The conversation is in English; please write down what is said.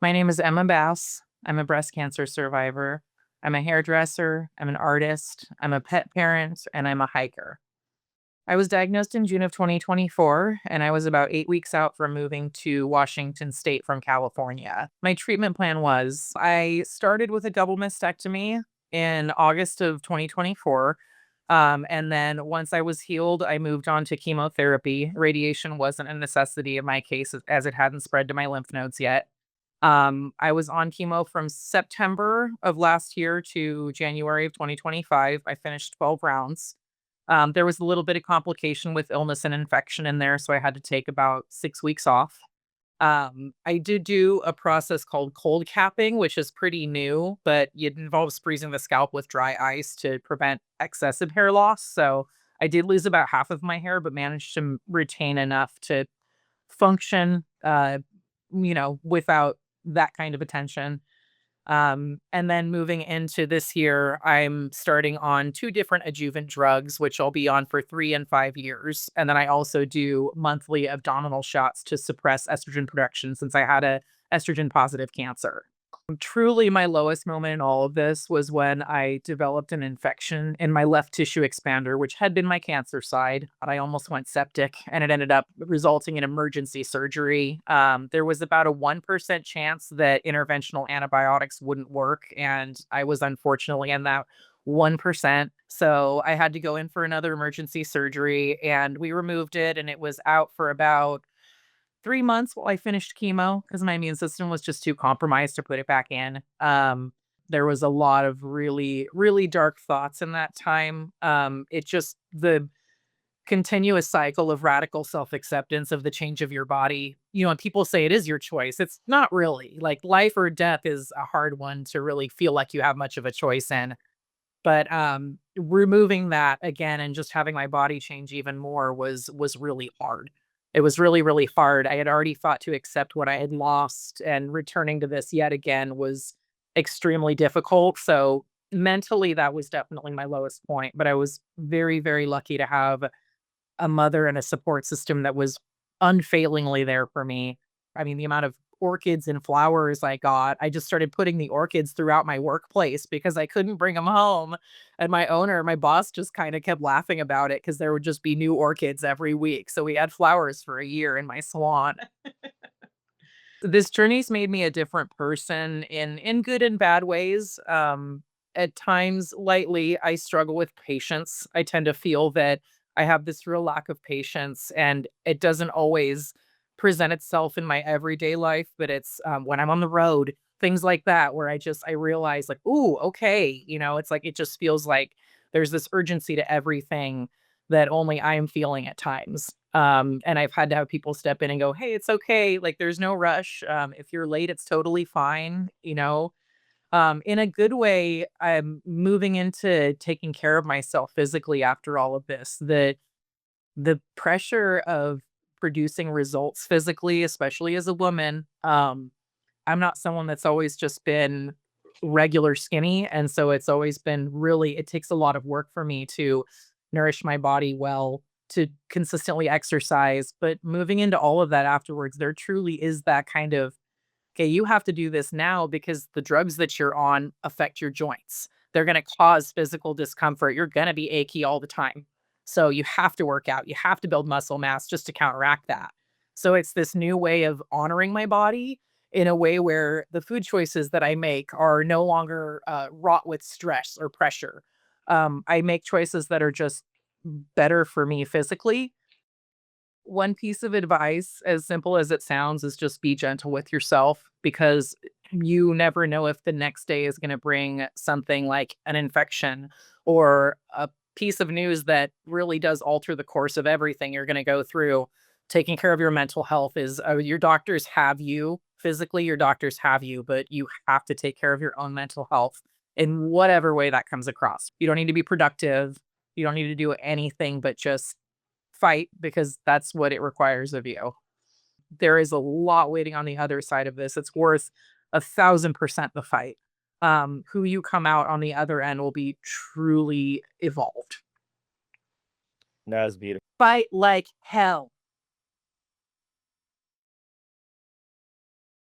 My name is Emma Bass. I'm a breast cancer survivor. I'm a hairdresser. I'm an artist. I'm a pet parent, and I'm a hiker. I was diagnosed in June of 2024, and I was about 8 weeks out from moving to Washington State from California. My treatment plan was I started with a double mastectomy in August of 2024. And then once I was healed, I moved on to chemotherapy. Radiation wasn't a necessity in my case as it hadn't spread to my lymph nodes yet. I was on chemo from September of last year to January of 2025. I finished 12 rounds. There was a little bit of complication with illness and infection in there, so I had to take about 6 weeks off. I did do a process called cold capping, which is pretty new, but it involves freezing the scalp with dry ice to prevent excessive hair loss. So I did lose about half of my hair, but managed to retain enough to function, without that kind of attention. And then moving into this year, I'm starting on two different adjuvant drugs, which I'll be on for 3 and 5 years. And then I also do monthly abdominal shots to suppress estrogen production since I had a estrogen positive cancer. Truly, my lowest moment in all of this was when I developed an infection in my left tissue expander, which had been my cancer side, but I almost went septic and it ended up resulting in emergency surgery. There was about a 1% chance that interventional antibiotics wouldn't work. And I was unfortunately in that 1%. So I had to go in for another emergency surgery and we removed it and it was out for about 3 months while I finished chemo because my immune system was just too compromised to put it back in. There was a lot of really, really dark thoughts in that time. It just the continuous cycle of radical self-acceptance of the change of your body. And people say it is your choice. It's not really. Like, life or death is a hard one to really feel like you have much of a choice in. But, removing that again and just having my body change even more was really hard. It was really, really hard. I had already fought to accept what I had lost, and returning to this yet again was extremely difficult. So, mentally, that was definitely my lowest point, but I was very, very lucky to have a mother and a support system that was unfailingly there for me. I mean, the amount of orchids and flowers I got, I just started putting the orchids throughout my workplace because I couldn't bring them home. And my boss just kind of kept laughing about it because there would just be new orchids every week. So we had flowers for a year in my salon. This journey's made me a different person in good and bad ways. At times lately, I struggle with patience. I tend to feel that I have this real lack of patience, and it doesn't always present itself in my everyday life, but it's when I'm on the road, things like that, where I realize like, ooh, okay, it's like it just feels like there's this urgency to everything that only I'm feeling at times. And I've had to have people step in and go, "Hey, it's okay. Like, there's no rush. If you're late, it's totally fine." In a good way, I'm moving into taking care of myself physically after all of this. The pressure of producing results physically, especially as a woman, I'm not someone that's always just been regular skinny, and so it's always been really it takes a lot of work for me to nourish my body well, to consistently exercise, but moving into all of that afterwards, there truly is that kind of, "Okay, you have to do this now because the drugs that you're on affect your joints. They're gonna cause physical discomfort. You're gonna be achy all the time. So you have to work out. You have to build muscle mass just to counteract that." So it's this new way of honoring my body in a way where the food choices that I make are no longer wrought with stress or pressure. I make choices that are just better for me physically. One piece of advice, as simple as it sounds, is just be gentle with yourself because you never know if the next day is going to bring something like an infection or a piece of news that really does alter the course of everything you're going to go through. Taking care of your mental health is your doctors have you physically, your doctors have you, but you have to take care of your own mental health in whatever way that comes across. You don't need to be productive. You don't need to do anything but just fight because that's what it requires of you. There is a lot waiting on the other side of this. It's worth 1,000% the fight. Who you come out on the other end will be truly evolved. That's beautiful. Fight like hell.